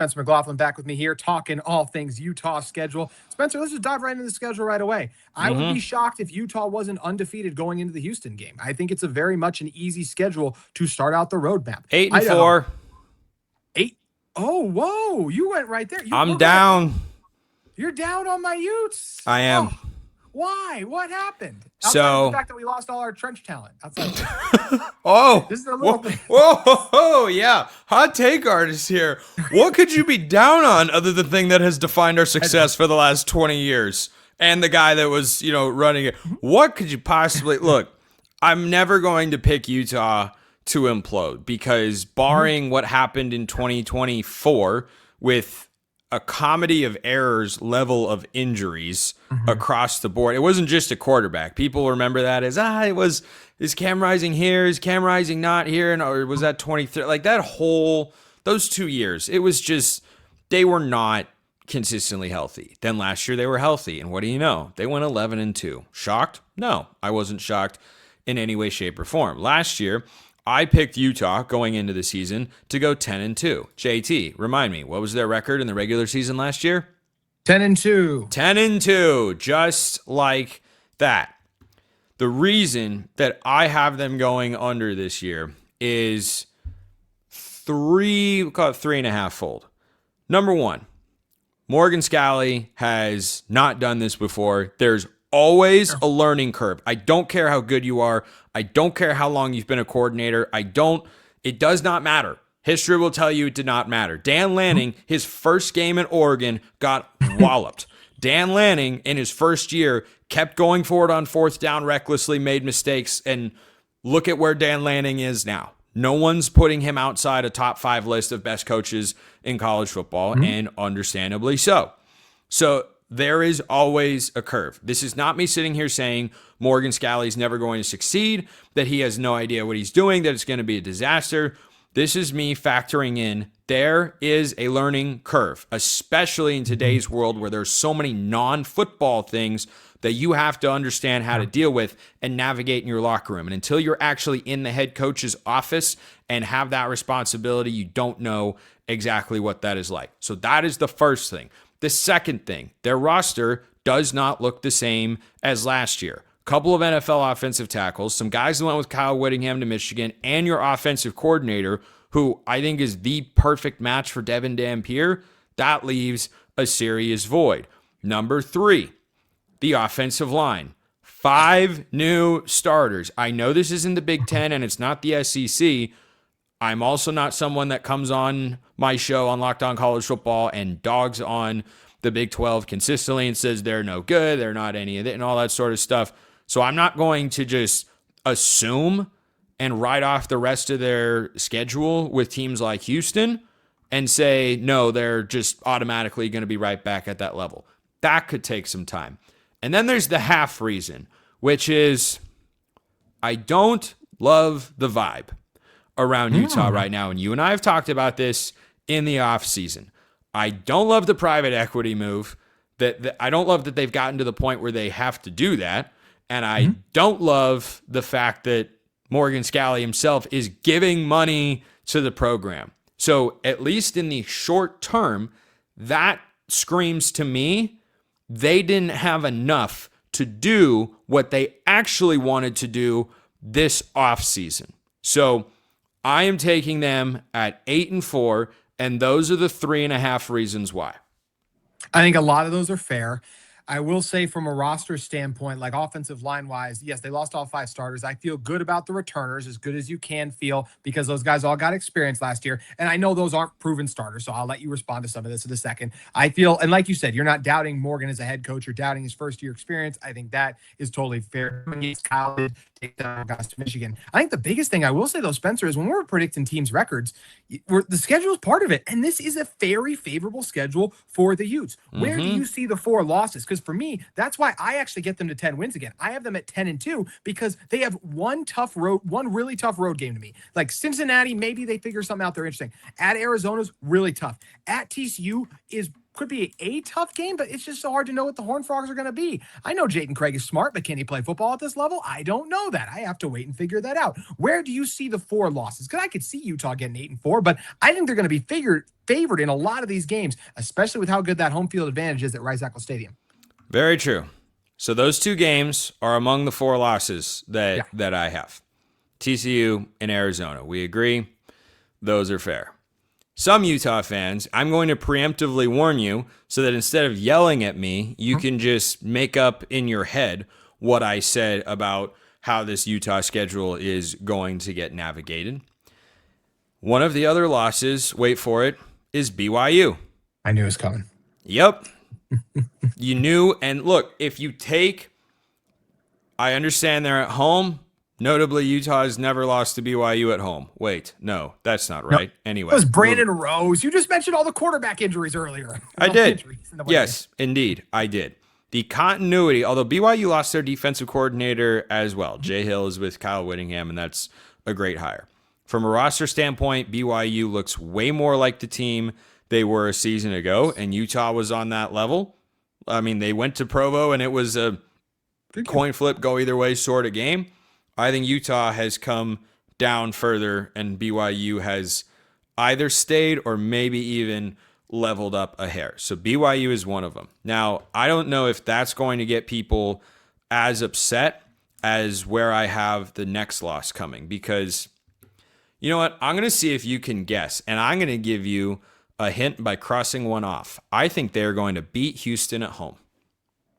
Spencer McLaughlin back with me here talking all things Utah schedule. Spencer, let's just dive right into the schedule right away. I would be shocked if Utah wasn't undefeated going into the Houston game. I think it's a very much an easy schedule to start out the roadmap. 8-4. 8. Oh, whoa. You went right there. I'm down. Right. You're down on my Utes. I am. Oh, why? What happened? So the fact that we lost all our trench talent. Outside this is a little thing. Whoa, yeah. Hot take artist here. What could you be down on other than the thing that has defined our success for the last 20 years? And the guy that was, running it. What could you possibly look? I'm never going to pick Utah to implode because barring what happened in 2024 with a comedy of errors level of injuries across the board. It wasn't just a quarterback. People remember that as, is Cam Rising here? Is Cam Rising not here? Or was that 23? Like those 2 years, it was just, they were not consistently healthy. Then last year they were healthy. And what do you know? They went 11-2. Shocked? No, I wasn't shocked in any way, shape, or form. Last year, I picked Utah going into the season to go 10-2. JT, remind me, what was their record in the regular season last year? 10-2. 10-2, just like that. The reason that I have them going under this year is we'll call it 3.5 fold. Number one, Morgan Scalley has not done this before. There's always a learning curve. I don't care how good you are. I don't care how long you've been a coordinator. It does not matter. History will tell you it did not matter. Dan Lanning, his first game in Oregon, got walloped. Dan Lanning, in his first year, kept going forward on fourth down recklessly, made mistakes, and look at where Dan Lanning is now. No one's putting him outside a top 5 list of best coaches in college football, and understandably so. So there is always a curve. This is not me sitting here saying Morgan Scalley's never going to succeed, that he has no idea what he's doing, that it's going to be a disaster. This is me factoring in there is a learning curve, especially in today's world where there's so many non-football things that you have to understand how to deal with and navigate in your locker room. And until you're actually in the head coach's office and have that responsibility, you don't know exactly what that is like. So that is the first thing. The second thing, their roster does not look the same as last year. A couple of NFL offensive tackles, some guys that went with Kyle Whittingham to Michigan, and your offensive coordinator, who I think is the perfect match for Devin Dampier. That leaves a serious void. Number 3, the offensive line. 5 new starters. I know this isn't the Big Ten and it's not the SEC. I'm also not someone that comes on my show on Locked On College Football and dogs on the Big 12 consistently and says they're no good, they're not any of it, and all that sort of stuff. So I'm not going to just assume and write off the rest of their schedule with teams like Houston and say, no, they're just automatically going to be right back at that level. That could take some time. And then there's the half reason, which is I don't love the vibe around Utah right now. And you and I have talked about this in the offseason. I don't love the private equity move. That I don't love that they've gotten to the point where they have to do that. And I don't love the fact that Morgan Scalley himself is giving money to the program. So at least in the short term, that screams to me they didn't have enough to do what they actually wanted to do this offseason. So I am taking them at 8-4, and those are the 3.5 reasons why. I think a lot of those are fair. I will say from a roster standpoint, like offensive line-wise, yes, they lost all 5 starters. I feel good about the returners, as good as you can feel, because those guys all got experience last year. And I know those aren't proven starters, so I'll let you respond to some of this in a second. I feel, and like you said, you're not doubting Morgan as a head coach. You're doubting his first-year experience. I think that is totally fair. He's college, take down guys to Michigan. I think the biggest thing I will say, though, Spencer, is when we're predicting teams' records, the schedule is part of it. And this is a very favorable schedule for the Utes. Where do you see the 4 losses? Because for me, that's why I actually get them to 10 wins again. I have them at 10-2 because they have one really tough road game to me. Like Cincinnati, maybe they figure something out. They're interesting. At Arizona's really tough. At TCU is could be a tough game, but it's just so hard to know what the Horned Frogs are going to be. I know Jayden Craig is smart, but can he play football at this level? I don't know that. I have to wait and figure that out. Where do you see the 4 losses? Because I could see Utah getting 8-4, but I think they're going to be favored in a lot of these games, especially with how good that home field advantage is at Rice-Eccles Stadium. Very true. So those 2 games are among the 4 losses that I have. TCU and Arizona. We agree. Those are fair. Some Utah fans, I'm going to preemptively warn you so that instead of yelling at me, you can just make up in your head what I said about how this Utah schedule is going to get navigated. One of the other losses, wait for it, is BYU. I knew it was coming. Yep. You knew. And look, if you take, I understand they're at home. Notably, Utah has never lost to BYU at home. Wait, no, that's not right. No, anyway. It was Brandon Rose. You just mentioned all the quarterback injuries earlier. I did. Yes, indeed, I did. The continuity, although BYU lost their defensive coordinator as well. Jay Hill is with Kyle Whittingham, and that's a great hire. From a roster standpoint, BYU looks way more like the team they were a season ago, and Utah was on that level. I mean, they went to Provo, and it was a coin flip, go either way sort of game. I think Utah has come down further, and BYU has either stayed or maybe even leveled up a hair. So BYU is one of them. Now, I don't know if that's going to get people as upset as where I have the next loss coming, because you know what? I'm going to see if you can guess, and I'm going to give you a hint by crossing one off. I think they're going to beat Houston at home.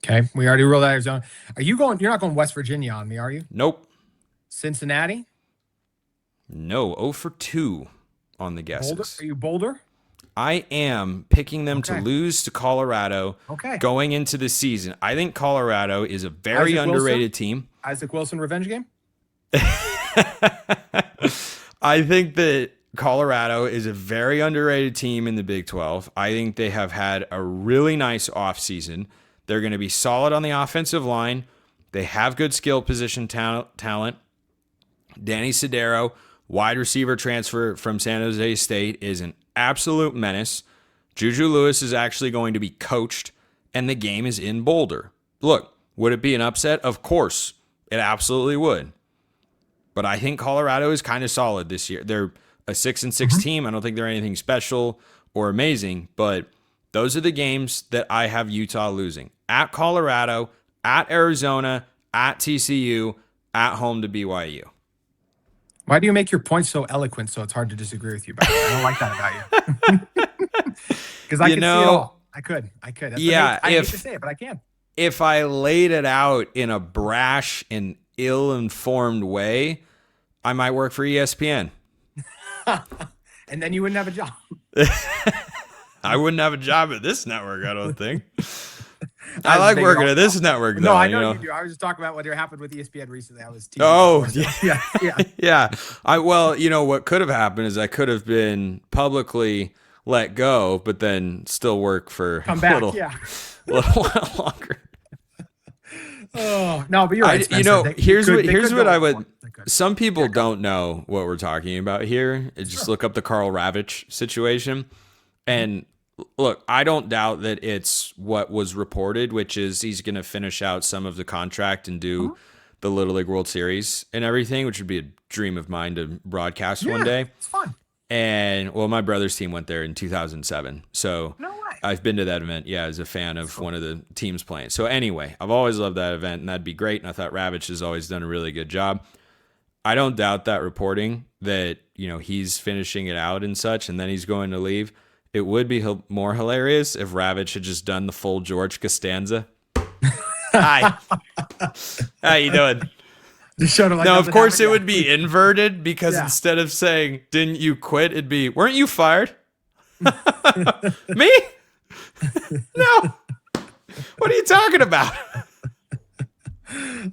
Okay, we already ruled out Arizona. Are you going? You're not going West Virginia on me, are you? Nope. Cincinnati? No, 0 for 2 on the guesses. Boulder? Are you Boulder? I am picking them to lose to Colorado going into the season. I think Colorado is a very underrated team. Isaac Wilson revenge game? I think that Colorado is a very underrated team in the Big 12. I think they have had a really nice offseason. They're going to be solid on the offensive line. They have good skill position talent. Danny Sedero, wide receiver transfer from San Jose State, is an absolute menace. Juju Lewis is actually going to be coached, and the game is in Boulder. Look, would it be an upset? Of course, it absolutely would. But I think Colorado is kind of solid this year. They're a 6-6 team. I don't think they're anything special or amazing, but those are the games that I have Utah losing. At Colorado, at Arizona, at TCU, at home to BYU. Why do you make your points so eloquent so it's hard to disagree with you about it? I don't like that about you. Because I can see it all. I could. That's I hate to say it, but I can. If I laid it out in a brash and ill-informed way, I might work for ESPN. And then you wouldn't have a job. I wouldn't have a job at this network, I don't think. I like working at this network, though. No, I know you do. I was just talking about what happened with ESPN recently. I was teasing. Oh, yeah. Well, you know, what could have happened is I could have been publicly let go, but then still work for a little while longer. Oh, no, but you're right, Spencer. You know, here's what I would. Some people don't know what we're talking about here. Just look up the Carl Ravitch situation, and look, I don't doubt that it's what was reported, which is he's going to finish out some of the contract and do the Little League World Series and everything, which would be a dream of mine to broadcast one day. It's fun. And well, my brother's team went there in 2007, so no way. I've been to that event. Yeah, as a fan of one of the teams playing. So anyway, I've always loved that event, and that'd be great. And I thought Ravitch has always done a really good job. I don't doubt that reporting that he's finishing it out and such, and then he's going to leave. It would be more hilarious if Ravitch had just done the full George Costanza. Hi. How you doing? No, of course it would be inverted because instead of saying, "Didn't you quit?" it'd be, "Weren't you fired?" Me? No. What are you talking about?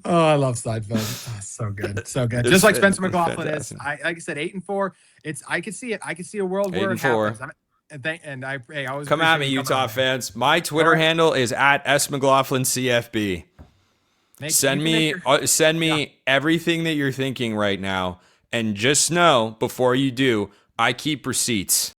Oh, I love Seinfeld. Oh, so good. So good. Just like Spencer McLaughlin is. Like I said, 8-4. I could see it. I could see a world where it happens. I always come at me, Utah fans. My Twitter handle is at @SMcLaughlinCFB. Send me everything that you're thinking right now, and just know before you do, I keep receipts.